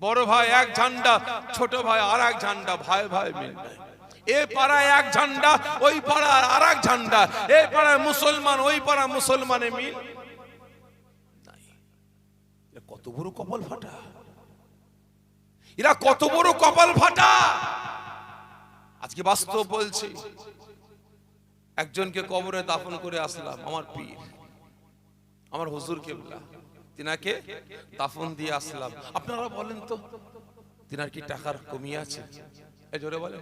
বড় ভাই এক ঝান্ডা, ছোট ভাই আর এক ঝান্ডা, ভাই ভাই মিল নাই। এ পাড়ায় এক ঝান্ডা, ওই পাড়ায় আর এক ঝান্ডা, এ পাড়ায় মুসলমান, ওই পাড়ায় মুসলমানে মিল নাই। কত বড় কপাল ফাটা, এরা কত বড় কপাল ফাটা। আজকে বাস্তব বলছি, একজনকে কবরে দাফন করে আসলাম, আমার পীর, আমার হুজুর কেবলা, তিনাকে দাফন দিয়ে আসলাম। আপনারা বলেন তো, তিনার কি টাকার কমি আছে? এই জোরে বলেন।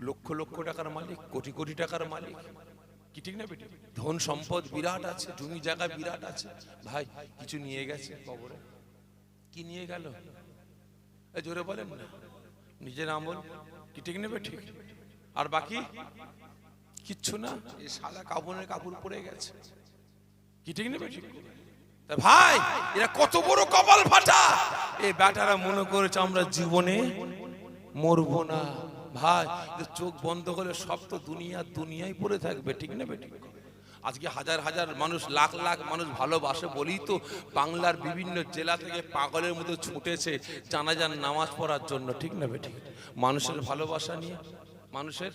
লক্ষ লক্ষ টাকার মালিক, কোটি কোটি টাকার মালিক, কি ঠিক না বেটি? ধন সম্পদ বিরাট আছে, জমি জায়গা বিরাট আছে। ভাই কিছু নিয়ে গেছে কবরে, কি নিয়ে গেল? এই জোরে বলেন না। নিজের আমল, কি ঠিক না বেটি? আর বাকি কিচ্ছু না, এই সাদা কাপড়ের কাপড় পরে গেছে, কি ঠিক না বেটি? ভাই এরা কত বড় কপাল ফাটা। এই বেটারা মনে করেছে আমরা জীবনে মরবো না। ভাই চোখ বন্ধ করে সব তো দুনিয়ায় পড়ে থাকবে, ঠিক না বেটি? আজকে হাজার হাজার মানুষ, লাখ লাখ মানুষ ভালোবাসে বলেই তো বাংলার বিভিন্ন জেলা থেকে পাগলের মতো ছুটেছে জানাজার নামাজ পড়ার জন্য, ঠিক না বেটি? মানুষের ভালোবাসা নিয়ে, মানুষের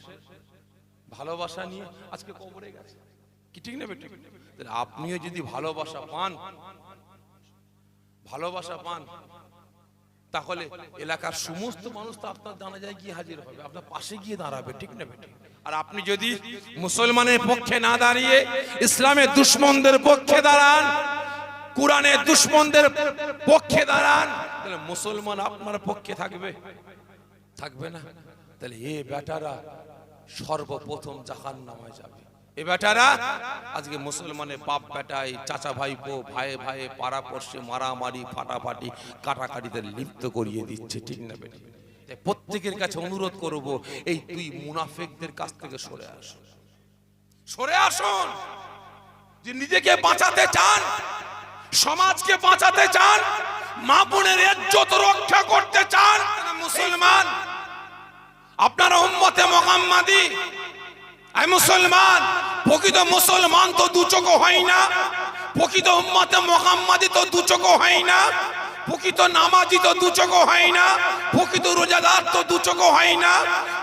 ভালোবাসা নিয়ে আজকে কবরে গেছে, কি ঠিক না বেটি? আপনিও যদি ভালোবাসা পান তাহলে এলাকার সমস্ত মানুষ তো আপনার জানাজায় গিয়ে হাজির হবে, আপনার পাশে গিয়ে দাঁড়াবে, ঠিক না বেটি? আর আপনি যদি মুসলমানের পক্ষে না দাঁড়িয়ে ইসলামের দুশমনদের পক্ষে দাঁড়ান, কোরআনের দুশমনদের পক্ষে দাঁড়ান, তাহলে মুসলমান আপনার পক্ষে থাকবে না। তাহলে এ বেটারা সর্বপ্রথম জাহান্নামে যাবে। এ বেটারা আজকে মুসলমানের বাপ বেটাই, চাচা ভাইপো, ভাই ভাই পাড়া পড়শে মারামারি, ফাটাফাটি, কাটাকাটিতে লিপ্ত করিয়ে দিচ্ছে, ঠিক না বেটি? প্রত্যেকের কাছে অনুরোধ করব, এই দুই মুনাফিকদের কাছ থেকে সরে আসুন। যে নিজেকে বাঁচাতে চান, সমাজকে বাঁচাতে চান, মা বোনের ইজ্জত রক্ষা করতে চান, মুসলমান আপনারা উম্মতে মুহাম্মাদি, এই মুসলমান, প্রকৃত মুসলমান তো দু চোখ হয় না, প্রকৃত উম্মতে মুহাম্মাদি তো দু চোখ হয় না, প্রকৃত নামাজি তো দু চোখ হয় না, প্রকৃত রোজাদার তো দু চোখ হয় না,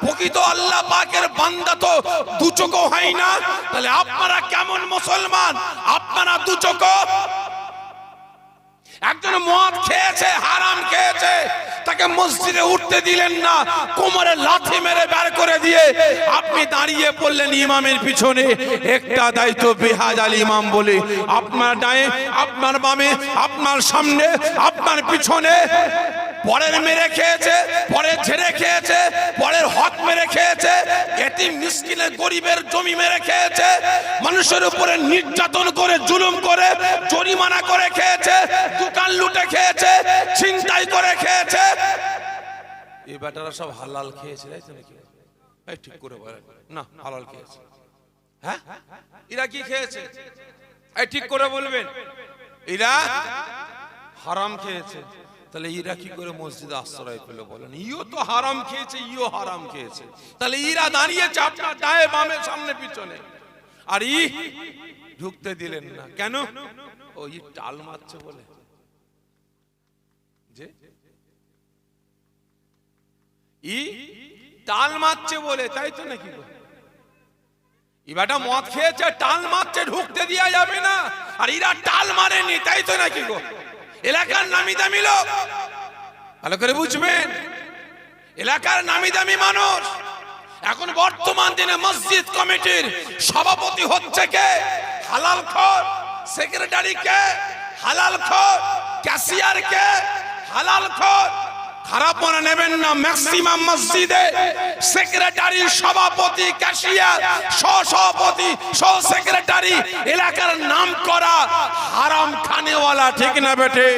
প্রকৃত আল্লাহ পাকের বান্দা তো দু চোখ হয় না। তাহলে আপনারা কেমন মুসলমান? আপনারা দু চোখ। একজন মদ খেয়েছে, হারাম খেয়েছে, তাকে মসজিদে উঠতে দিলেন না, কোমরে লাথি মেরে বের করে দিয়ে আপনি দাঁড়িয়ে পড়লেন ইমামের পিছনে। একটা দায়িত্ব বেহাজাল ইমাম বলে, আপনার ডায়ে, আপনার বামে, আপনার সামনে, আপনার পিছনে পরের মেরে খেয়েছে, পরের ঝেড়ে খেয়েছে, পরের হক মেরে খেয়েছে, এতিম মিসকিনের গরিবের জমি মেরে খেয়েছে, মানুষের উপরে নির্যাতন করে, জুলুম করে, জরিমানা করে খেয়েছে, দোকান লুটে খেয়েছে, ছিনতাই করে খেয়েছে। এই বেটারা সব হালাল খেয়েছে, তাই তো নাকি? এই ঠিক করে বলেন না, হালাল খেয়েছে। হ্যাঁ, এরা কি খেয়েছে? এই ঠিক করে বলবেন। এরা হারাম খেয়েছে। তাহলে এরা কি করে মসজিদে আশ্রয় পেল বলেন? ইও তো হারাম খেয়েছে, ইও হারাম খেয়েছে। তাহলে এরা দাঁড়িয়েছে আপনার ডায়ে বামে, সামনে পিছনে, আর ই ঢুকতে দিলেন না কেন? ও ই টাল মারছে বলে, যে ই টাল মারছে বলে, তাই তো নাকি? এবারটা মদ খেয়েছে, টাল মারছে, ঢুকতে দেওয়া যাবে না। আর এরা টাল মারেনি, তাই তো নাকি গো? এলাকার নামি দামি লোক, ভালো করে বুঝবেন, এলাকার নামি দামি মানুষ। এখন বর্তমান দিনে মসজিদ কমিটির সভাপতি হচ্ছে কে? হালাল খোর। সেক্রেটারি কে? হালাল খোর। ক্যাশিয়ার কে? হালাল খোর। খারাপ মনে নেবেন না, ম্যাক্সিমাম মসজিদে সেক্রেটারি, সভাপতি, ক্যাশিয়ার, সভাপতি, সহ সেক্রেটারি এলাকার নাম করা হারাম খানেওয়ালা, ঠিক না বেটে?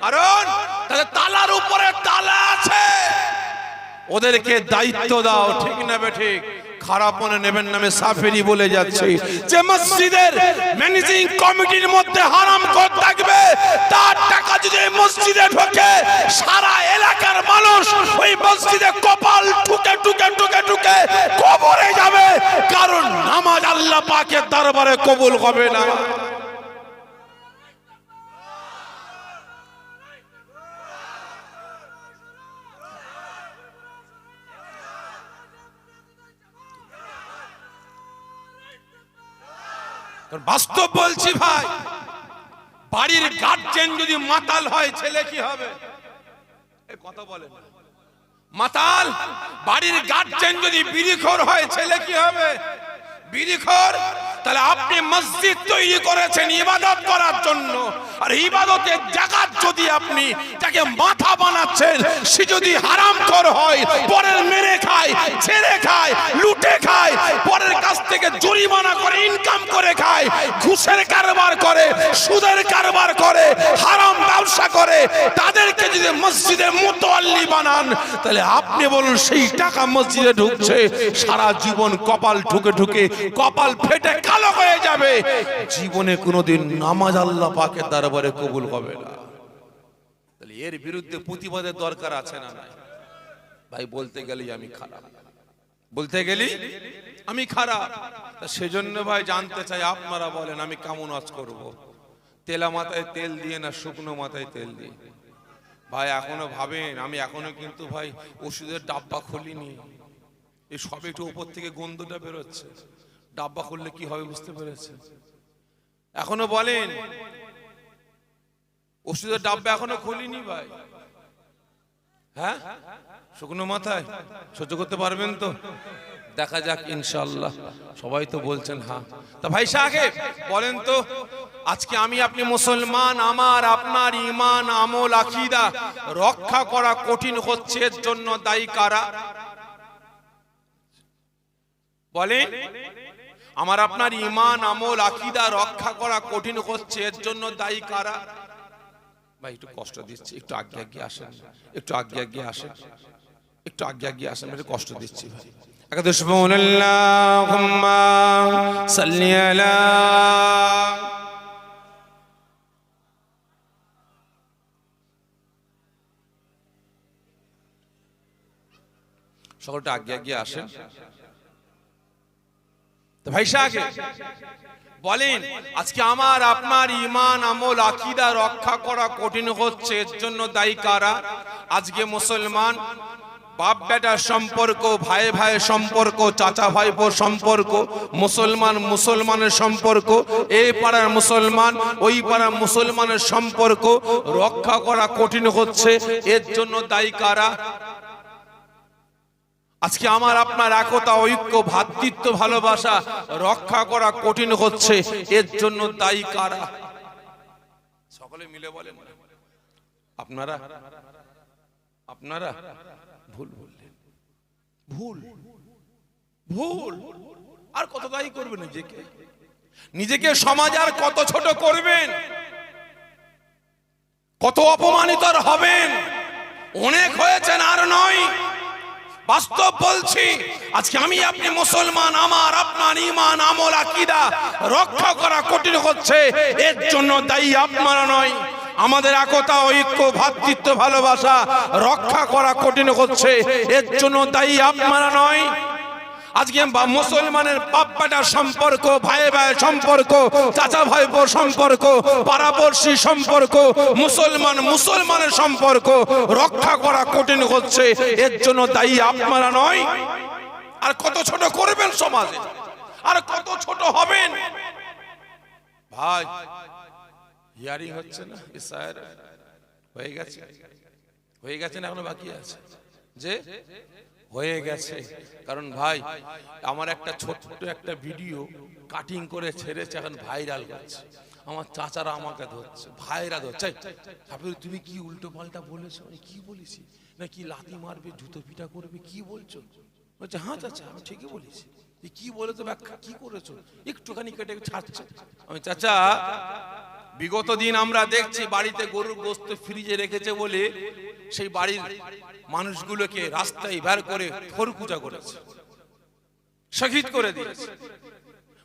কারণ তাদের তালার উপরে তালা আছে, ওদেরকে দায়িত্ব দাও, ঠিক না বেটে? খারাপ মনে নেবেন না, আমি সাফেরি বলে যাচ্ছি যে মসজিদের ম্যানেজিং কমিটির মধ্যে হারাম খোর থাকবে, তার টাকা যদি মসজিদে ঢোকে, সারা এলাকার মানুষ ওই মসজিদে কপাল ঠুকে ঠুকে ঠুকে ঠুকে কবরে যাবে, কারণ নামাজ আল্লাহ পাকের দরবারে কবুল হবে না। বাস্তব বলছি ভাই, বাড়ির গার্জেন যদি মাতাল হয় ছেলে কি হবে? এই কথা বলেন। মাতাল বাড়ির গার্জেন যদি বিড়িখোর হয় ছেলে কি হবে? বিড়িখোর। তাহলে আপনি মসজিদ তৈরি করেছেন ইবাদত করার জন্য, আর ইবাদতের জাকাত যদি আপনি তাকে মাথা বানাচ্ছেন, সে যদি হারামখোর হয়, পরের মেরে খায়, ছেড়ে খায়, লুটে খায়, পরের কাছ থেকে জরিমানা করে ইনকাম করে খায়, ঘুষের কারবার করে, সুদের কারবার করে, হারাম ব্যবসা করে, তাদেরকে যদি মসজিদের মুতাল্লি বানান, তাহলে আপনি বলুন সেই টাকা মসজিদে ঢুকছে, সারা জীবন কপাল ঠুকে ঠুকে কপাল ফেটে কালো হয়ে যাবে, জীবনে কোনোদিন নামাজ আল্লাহ পাকের দরবারে কবুল হবে না। তাহলে এর বিরুদ্ধে প্রতিবাদের দরকার আছে না নাই? ভাই বলতে গেলি আমি খারাপ, বলতে গেলি আমি খারাপ। সেজন্য ভাই জানতে চাই আপনারা বলেন আমি কেমন আজ করব? তেলা মাথায় তেল দিয়ে না শুকনো মাথায় তেল দিয়ে? ভাই এখনো ভাবেন, আমি এখনো কিন্তু ভাই ওষুধের ডাব্বা খুলিনি, এই সবে একটু উপর থেকে গন্ধটা বেরোচ্ছে, ডাব্বা খুললে কি হবে বুঝতে পেরেছেন? এখনো বলেন ওষুধের ডাব্বা এখনো খুলিনি ভাই। হ্যাঁ, শুকনো মাথায় সহ্য করতে পারবেন তো? দেখা যাক ইনশাআল্লাহ। সবাই তো বলছেন হ্যাঁ। তা ভাই সাহেব বলেন তো, আজকে আমি আপনি মুসলমান, আমার আপনার ঈমান আমল আকীদা রক্ষা করা কঠিন হচ্ছে, এর জন্য দায়ী কারা? বলেন, আমার আপনার ঈমান আমল আকীদা রক্ষা করা কঠিন হচ্ছে, এর জন্য দায়ী কারা? ভাই একটু কষ্ট দিচ্ছি, একটু আগে আগে আসেন, একটু আগে আগে আসেন, একটু আগে আগে আসেন, একটু কষ্ট দিচ্ছি ভাই। একাদশ সুবহানাল্লাহুম্মা সাল্লি আলা সকলটা আগে আগে আসেন। তো ভাই সাহেব বলেন, আজকে আমার আপনার ঈমান আমল আকীদা রক্ষা করা কঠিন হচ্ছে, এর জন্য দায়ী কারা? আজকে মুসলমান বাপ বেটার সম্পর্ক, ভাই ভাইয়ের সম্পর্ক, চাচা ভাইপোর সম্পর্ক, মুসলমান মুসলমানের সম্পর্ক, এই পাড়ার মুসলমান ওই পাড়ার মুসলমানের সম্পর্ক রক্ষা করা কঠিন হচ্ছে, এর জন্য দায়ী কারা? আজকে আমার আপনার একতা, ঐক্য, ভ্রাতৃত্ব, ভালোবাসা রক্ষা করা কঠিন হচ্ছে, এর জন্য দায়ী কারা? সকলে মিলে বলেন। আপনারা আপনারা ভুল বললেন, ভুল ভুল। আর কত দায়ী করবেন নিজেকে? নিজেকে সমাজ আর কত ছোট করবেন? কত অপমানিত হবেন? অনেক হয়েছেন, আর নয়। বাস্তব বলছি, আজকে আমি আপনি মুসলমান, আমার আপনার ঈমান আমল আকীদা রক্ষা করা কঠিন হচ্ছে, এর জন্য দায়ী আপনারা নয়। আমাদের একতা, ঐক্য, ভ্রাতৃত্ব, ভালোবাসা রক্ষা করা কঠিন হচ্ছে, এর জন্য দায়ী আপনারা নয়। আজকে মুসলমানের বাপ বেটার সম্পর্ক, ভাই ভাইয়ের সম্পর্ক, চাচা ভাইপোর সম্পর্ক, পাড়াপড়শি সম্পর্ক, মুসলমান মুসলমানের সম্পর্ক রক্ষা করা কঠিন হচ্ছে, এর জন্য দায়ী আপনারা নয়। আর কত ছোট করবেন সমাজে? আর কত ছোট হবেন? ভাই হিয়ারিং হচ্ছে না? ইসায়ের হয়ে গেছে, হয়ে গেছে না এখনো বাকি আছে? যে হয়ে গেছে। কারণ ভাই আমার একটা ছোট্ট একটা ভিডিও কাটিং করে ছেড়েছে, এখন ভাইরাল হচ্ছে। আমার চাচারা আমাকে ধরছে, ভাইরা ধরছে, তুমি কি উল্টো পাল্টা বলেছো? আমি কি বলেছি? না কি লাথি মারবে, জুতো পিটা করবে, কি বলছো? বলছে হ্যাঁ চাচা আমি ঠিকই বলেছি। কি বলেছো, ব্যাখ্যা কি করেছো? একটুখানি কেটে ছাড়ছে। আমি চাচা বিগত দিন আমরা দেখছি বাড়িতে গরুর গোশত ফ্রিজে রেখেছে বলে সেই বাড়ির মানুষগুলোকে রাস্তায় বের করে খরকুচা করেছে, শহীদ করে দিয়েছে।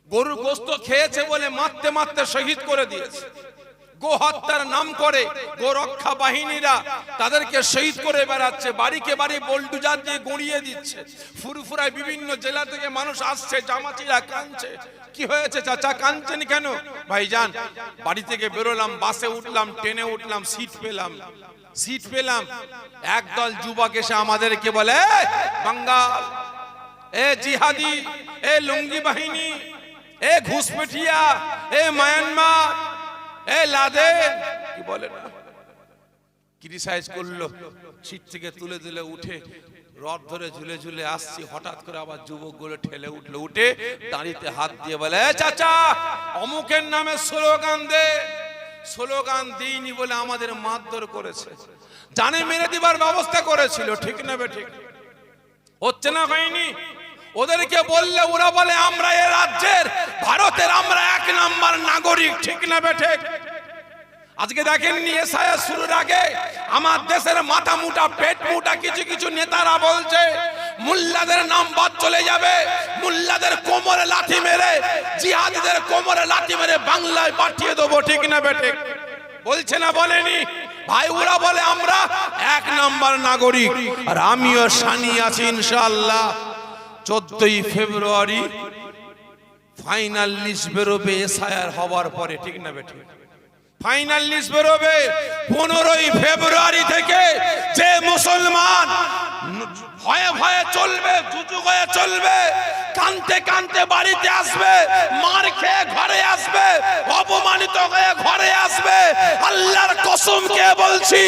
গরুর গোশত খেয়েছে বলে মারতে মারতে শহীদ করে দিয়েছে। গো হত্যার নাম করে গোরক্ষা বাহিনীরা তাদেরকে শহীদ করে বেড়াচ্ছে, বাড়িকে বাড়ি বোল্ডুজার দিয়ে গড়িয়ে দিচ্ছে। ফুরফুরায় বিভিন্ন জেলা থেকে মানুষ আসছে, জামাতিরা কাঁদছে। কি হয়েছে চাচা, কাঁদছেন কেন? ভাইজান বাড়ি থেকে বেরোলাম, বাসে উঠলাম, ট্রেনে উঠলাম, সিট পেলাম, একদল যুবক এসে আমাদেরকে বলে বাঙ্গাল, এ জিহাদি, এ লুঙ্গি বাহিনী, এ ঘুষপেটিয়া, এ মায়ানমার, এ লাদেন, কি বলে না, ক্রিটিসাইজ করলো, সিট থেকে তুলে দিলে উঠে রড ধরে ঝুলে ঝুলে আসছি, হঠাৎ করে আবার যুবক গুলো ঠেলে উঠলো, উঠে দাঁড়িতে হাত দিয়ে বলে, এ চাচা অমুকের নামে স্লোগান দে। স্লোগান দিইনি বলে আমাদের মারধর করেছে, জানে মেরে দিবার ব্যবস্থা করেছিল, ঠিক না বেঠিক? হচ্ছে না হয়নি? ওদেরকে বললে ওরা বলে আমরা এ রাজ্যের, ভারতের আমরা 1 নাম্বার নাগরিক, ঠিক না বেঠিক? আজকে দেখেননি এসআইআর শুরুর আগে আমার দেশের মাথা মুটা পেট মুটা কিছু কিছু নেতারা বলছে মুল্লাদের নাম বাদ চলে যাবে, মুল্লাদের কোমরে লাথি মেরে, জিহাদিদের কোমরে লাথি মেরে বাংলায় পাঠিয়ে দেবো, ঠিক না বেঠিক? বলছে না বলেনি? ভাই ওরা বলে আমরা 1 নাম্বার নাগরিক, আর আমিও সানি আছি ইনশাআল্লাহ। 14ই ফেব্রুয়ারি ফাইনাল লিস্ট বেরোবে এসআইআর হওয়ার পরে, ঠিক না বেঠিক? ফাইনাল লিস্ট বেরোবে 15ই ফেব্রুয়ারি থেকে। যে মুসলমান ভয়ে ভয়ে চলবে, জুজু হয়ে চলবে, কানতে কানতে বাড়িতে আসবে, মার খেয়ে ঘরে আসবে, অপমানিত হয়ে ঘরে আসবে, আল্লাহর কসম কে বলছি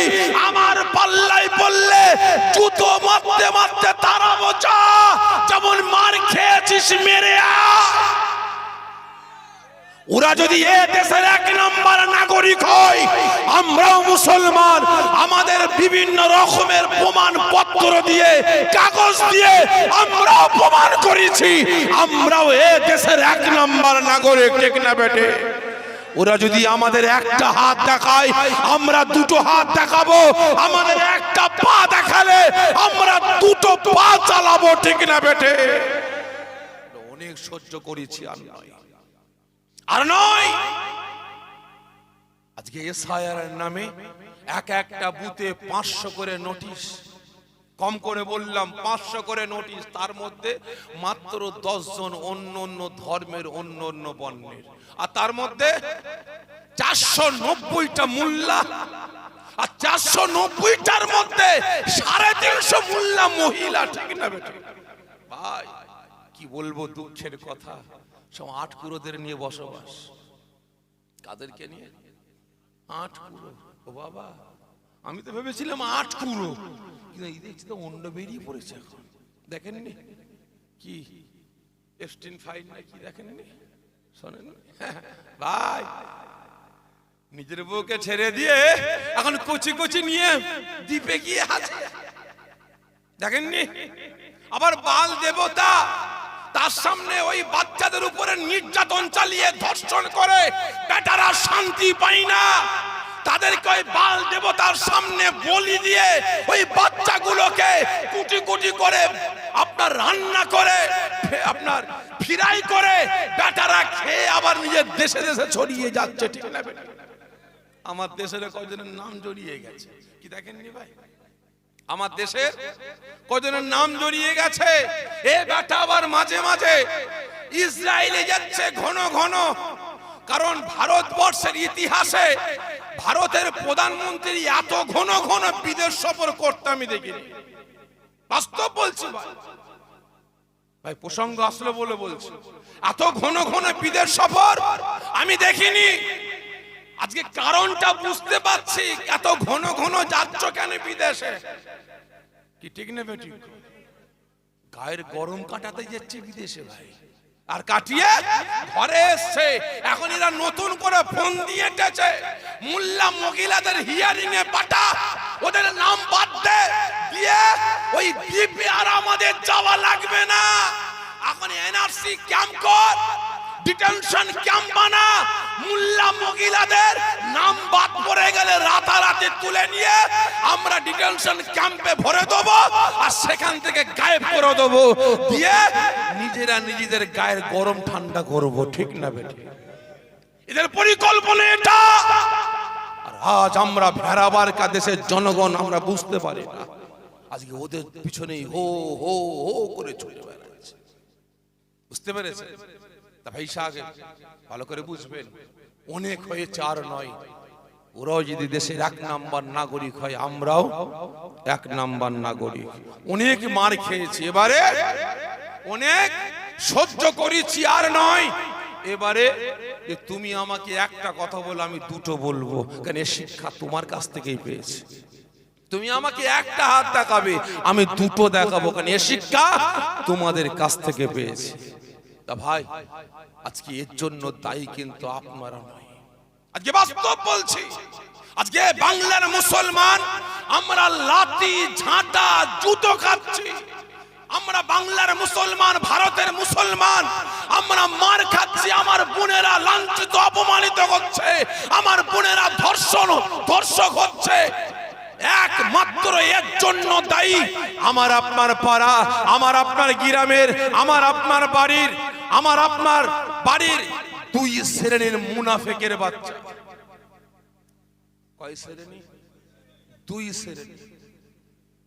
আমার পাল্লাই পড়লে জুতো মারতে মারতে তাড়াবো, যা যেমন মার খেয়েছিস মেরে আ। ওরা যদি এ দেশের 1 নাম্বার নাগরিক হয়, আমরাও মুসলমান, আমাদের বিভিন্ন রকমের প্রমাণ পত্র দিয়ে, কাগজ দিয়ে আমরাও প্রমাণ করেছি আমরাও এ দেশের 1 নাম্বার নাগরিক, ঠিক না বেটে? ওরা যদি আমাদের একটা হাত দেখায় আমরা 2টো হাত দেখাবো, আমাদের একটা পা দেখালে আমরা 2টো পা চালাবো, ঠিক না বেটে? অনেক সহ্য করেছি, আর নয়। আজকে এসআইআর এর নামে একটা বুথে 500 করে নোটিশ, কম করে বললাম 500 করে নোটিশ, তার মধ্যে মাত্র 10 জন অন্য অন্য ধর্মের, অন্য অন্য বর্ণের, আর তার মধ্যে 490টা মোল্লা, আর 490টার মধ্যে 350 মোল্লা মহিলা, ঠিক না বেটা? ভাই কি বলবো, দুঃখের কথা, সব 8 কুরোদের নিয়ে বসবাস। কাদেরকে নিয়ে? 8 কুরো। ও বাবা, আমি তো ভেবেছিলাম 8 কুরো, কিন্তু এই দেখছি তো অন্য বেরিয়ে পড়েছে এখন। দেখেননি কি এফস্টিন ফাইল না কি, দেখেননি? শোনেন ভাই, নিজের বউকে ছেড়ে দিয়ে এখন কচি কচি নিয়ে দ্বীপে গিয়ে আছে, দেখেননি? আবার বাল দেবতা, তার সামনে ওই বাচ্চাদের উপরে নির্যাতন চালিয়ে ধর্ষণ করে, বেটারা শান্তি পায় না। তাদেরকে ওই বাল দেবতার সামনে বলি দিয়ে ওই বাচ্চাগুলোকে কুটি কুটি করে আপনার রান্না করে, আপনার ফ্রাই করে, বেটারা খেয়ে আবার নিজের দেশে দেশে ছড়িয়ে যাচ্ছে, ঠিক না? আমার দেশের কয়জনের নাম জড়িয়ে গেছে, কি দেখেননি ভাই? আমার দেশের কয়জনের নাম জড়িয়ে গেছে। এ বেটা আবার মাঝে মাঝে ইসরায়েলে যাচ্ছে ঘন ঘন, কারণ ভারতবর্ষের ইতিহাসে ভারতের প্রধানমন্ত্রী এত ঘন ঘন বিদেশ সফর করতে আমি দেখিনি, বাস্তব বলছি ভাই। ভাই প্রসঙ্গ আসলে বলে বলছি, এত ঘন ঘন বিদেশ সফর আমি দেখিনি। আজকে কারণটা বুঝতে পারছি, এত ঘন ঘন যাচ্ছ কেন বিদেশে, কি ঠিক না বেটি? গায়ের গরম কাটাতে যাচ্ছে বিদেশে ভাই, আর কাটিয়ে ঘরে এসছে। এখন এরা নতুন করে ফোন দিয়ে গেছে, মোল্লা মহিলাদের হিয়ারিং এ পাঠা, ওদের নাম বাদ দে, দিয়ে ওই দ্বীপে আর আমাদের যাওয়া লাগবে না। এখন এনআরসি ক্যাম্প কর, ডিটেনশন ক্যাম্প বানা, মোল্লা মহিলাদের নাম বাদ পড়ে গেলে রাতারাতি তুলে নিয়ে আমরা ডিটেনশন ক্যাম্পে ভরে দেবো, আর সেখান থেকে গায়েব করে দেবো, দিয়ে নিজেরা নিজেদের গায়ের গরম ঠান্ডা করবো, ঠিক না বেটি? এদের পরিকল্পনা এটা। আর আজ আমরা ভেড়াবারকা দেশের জনগণ আমরা বুঝতে পারি না, আজকে ওদের পিছনেই হো হো হো করে চলে বেড়াচ্ছে, বুঝতে পেরেছে? ভাই সাহেব ভালো করে বুঝবেন, অনেক হয়েছে আর নয়। ওরাও যদি দেশের 1 নাম্বার নাগরিক হয়, আমরাও 1 নাম্বার নাগরিক। অনেক মার খেয়েছি, এবারে অনেক সহ্য করেছি আর নয়। এবারে যে তুমি আমাকে একটা কথা বলো, আমি দুটো বলবো, কারণ এই শিক্ষা তোমার কাছ থেকেই পেয়েছি। তুমি আমাকে একটা হাত দেখাবে, আমি দুটো দেখাবো, কারণ এই শিক্ষা তোমাদের কাছ থেকে পেয়েছি। তা ভাই, আজকে এর জন্য দায়ী কিন্তু আপনারা নয়। আজকে বাস্তব বলছি, আজকে বাংলার মুসলমান আমরা লাঠি ঝাঁটা জুতো খাচ্ছি। আমরা বাংলার মুসলমান, ভারতের মুসলমান আমরা মার খাচ্ছি। আমার বোনেরা লাঞ্ছিত অপমানিত হচ্ছে, আমার বোনেরা ধর্ষক হচ্ছে। একমাত্র এর জন্য দায়ী আমার আপনার পাড়া, আমার আপনার গ্রামের, আমার আপনার বাড়ির দুই শ্রেণীর মুনাফিকের বাচ্চা। কয় শ্রেণী? দুই শ্রেণী।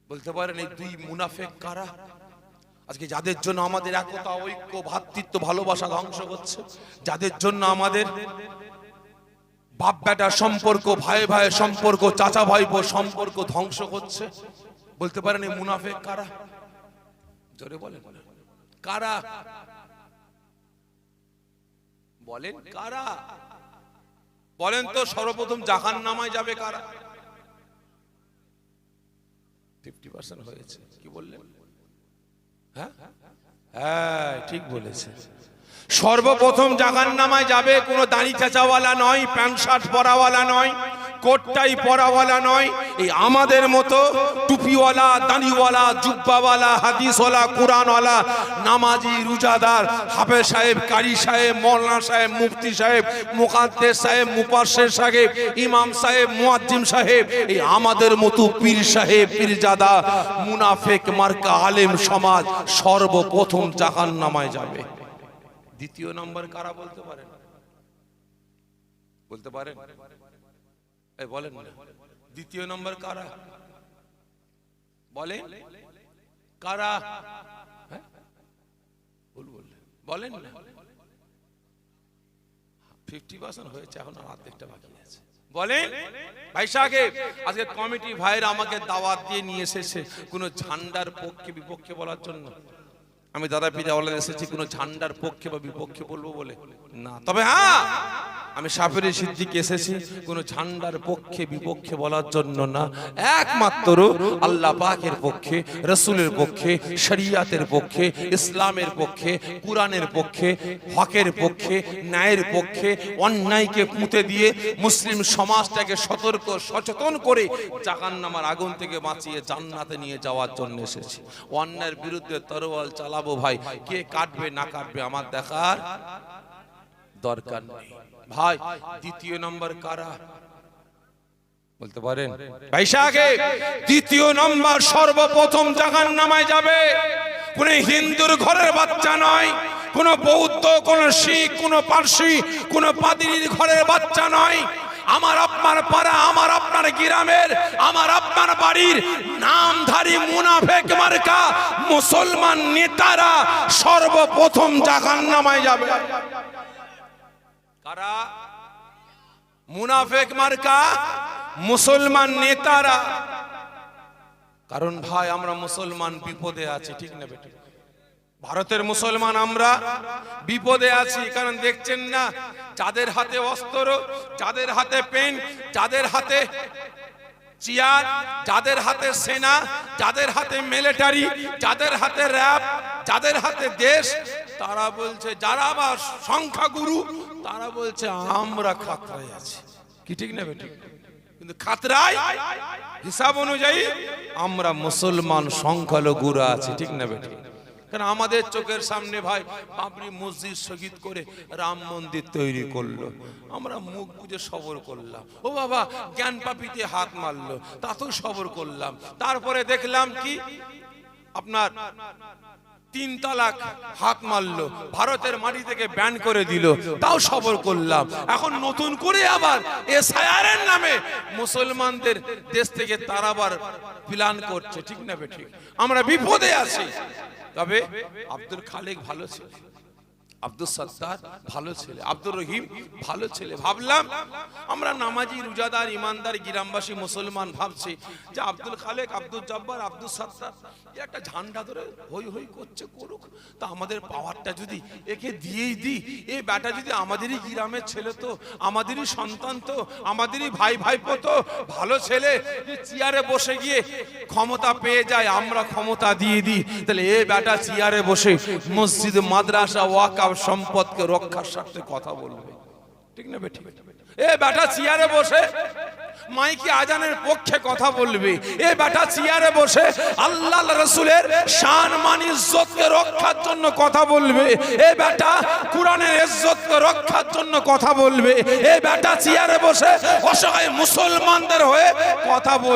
বলতে পারেন এই দুই মুনাফিক কারা? আজকে যাদের জন্য আমাদের একতা, ঐক্য, ভ্রাতৃত্ব, ভালোবাসা ধ্বংস হচ্ছে, যাদের জন্য আমাদের বাপ বেটা সম্পর্ক, ভাই ভাই সম্পর্ক, চাচা ভাইপো সম্পর্ক ধ্বংস হচ্ছে, বলতে পারেন এই মুনাফিক কারা? জোরে বলেন কারা? বলেন কারা? বলেন তো সর্বপ্রথম জাহান্নামে যাবে কারা? 50% হয়েছে। কি বললেন? হ্যাঁ হ্যাঁ ঠিক বলেছে। সর্বপ্রথম জাহান্নামে যাবে কোনো দাড়ি চাচাওয়ালা নয়, প্যান্ট শার্ট পরাওয়ালা নয়, কোটটাই পরাওয়ালা নয়, এই আমাদের মতো টুপিওয়ালা, দাড়িওয়ালা, জুব্বাওয়ালা, হাদিসওয়ালা, কোরআনওয়ালা, নামাজি, রোজাদার, হাফেজ সাহেব, কারি সাহেব, মৌলানা সাহেব, মুফতি সাহেব, মুকাদ্দেস সাহেব, মুফাসসির সাহেব, ইমাম সাহেব, মুয়াজ্জিম সাহেব, এই আমাদের মতো পীর সাহেব, পীরজাদা, মুনাফিক মার্কা আলেম সমাজ সর্বপ্রথম জাহান্নামে যাবে। দ্বিতীয় নম্বর কারা বলতে পারেন? বলতে পারেন? এই বলেন না। দ্বিতীয় নম্বর কারা বলেন? কারা? বলেন না। 50% হয়েছে, এখন অর্ধেকটা বাকি আছে। বলেন ভাই সাহেব। আজকে কমিটি ভাইরা আমাকে দাওয়াত দিয়ে নিয়ে এসেছে কোন ঝান্ডার পক্ষে বিপক্ষে বলার জন্য। আমি দাদা পীর আওলাদ এসেছি কোন ঝান্ডার পক্ষে বা বিপক্ষে বলবো বলে না। তবে হ্যাঁ, আমি সাফেরি সিদ্দিক এসেছি কোন ঝান্ডার পক্ষে বিপক্ষে বলার জন্য না, একমাত্র আল্লাহ পাকের পক্ষে, রাসূলের পক্ষে, শরিয়াতের পক্ষে, ইসলামের পক্ষে, কোরআনের পক্ষে, হকের পক্ষে, ন্যায়ের পক্ষে, অন্যায়কে পুঁতে দিয়ে মুসলিম সমাজটাকে সচেতন করে জাহান্নামের আগুন থেকে বাঁচিয়ে জান্নাতে নিয়ে যাওয়ার জন্য এসেছি। অন্যায়ের বিরুদ্ধে তরোয়াল চালাবো ভাই, কে কাটবে না কাটবে আমার দেখার দরকার নেই ভাই। দ্বিতীয় নম্বর কারা বলতে পারেন? ভাই সাহেব, দ্বিতীয় নম্বর সর্বপ্রথম জাহান্নামে যাবে কোন হিন্দুর ঘরের বাচ্চা নয়, কোন বৌদ্ধ, কোন শিখ, কোন পারসি, কোন পাদ্রীর ঘরের বাচ্চা নয়। আমার আপনার পাড়া, আমার আপনার গ্রামের, আমার আপনার বাড়ির নামধারী মুনাফিক মার্কা মুসলমান নেতারা সর্বপ্রথম জাহান্নামে যাবে। কারা? মুনাফিক মার্কা মুসলমান নেতারা। কারণ ভাই আমরা মুসলমান বিপদে আছি, ঠিক না বেটা? ভারতের মুসলমান আমরা বিপদে আছি। কারণ দেখছেন না, যাদের হাতে অস্ত্র, যাদের হাতে পেন, যাদের হাতে চেয়ার, যাদের হাতে সেনা, যাদের হাতে মিলিটারি, যাদের হাতে র‍্যাব, যাদের হাতে দেশ, তারা বলছে, যারা আবার সংখ্যাগুরু, তারা বলছে আমরা খাতরায় আছি। কি ঠিক না বেটা? কিন্তু খাতরায় হিসাব অনুযায়ী আমরা মুসলমান সংখ্যালঘুরা আছি, ঠিক না বেটা? কারণ আমাদের চোখের সামনে ভাই বাবরি মসজিদ শহীদ করে রাম মন্দির তৈরি করলো, আমরা মুখ বুজে সবর করলাম। ও বাবা, জ্ঞান পাপীতে হাত মারলো, তাতেও সবর করলাম। তারপরে দেখলাম কি আপনার 3 তালাক হাত মারলো, ভারতের মাটি থেকে ব্যান করে দিল, তাও সবর করলাম। এখন নতুন করে আবার এসআইআর নামে মুসলমানদের দেশ থেকে তারা আবার প্ল্যান করছে, ঠিক না বেঠিক? আমরা বিপদে আছি। তবে আব্দুল খালেক ভালো ছিল, আব্দুল সত্তার ভালো ছেলে, আব্দুর রহিম ভালো ছেলে। ভাবলাম আমরা নামাজি রোজাদার ইমানদার গ্রামবাসী মুসলমান ভাবছি যে আব্দুল খালেক, আব্দুল জব্বার, আব্দুল সত্তার একটা ঝান্ডা ধরে হই হই করছে, করুক। তা আমাদের পাওয়ারটা যদি একে দিয়েই দিই, এই ব্যাটা যদি আমাদেরই গ্রামের ছেলে, তো আমাদেরই সন্তান, তো আমাদেরই ভাই ভাইপো, তো ভালো ছেলে, যে চেয়ারে বসে গিয়ে ক্ষমতা পেয়ে যায়, আমরা ক্ষমতা দিয়ে দিই, তাহলে এই ব্যাটা চেয়ারে বসে মসজিদ মাদ্রাসা ওয়াকাফ সম্পদকে রক্ষার স্বার্থে কথা বলবে, ঠিক না বেঠিক? এ বেটা চেয়ারে বসে মাইকি আজানের পক্ষে কথা বলবে, এ বেটা চেয়ারে বসে আল্লাহ রাসূলের শান মান ইজ্জতকে রক্ষার জন্য কথা বলবে, এ বেটা কোরআনের ইজ্জতকে রক্ষার জন্য কথা বলবে, এ বেটা চেয়ারে বসে অসহায় মুসলমানদের হয়ে কথা বলবে।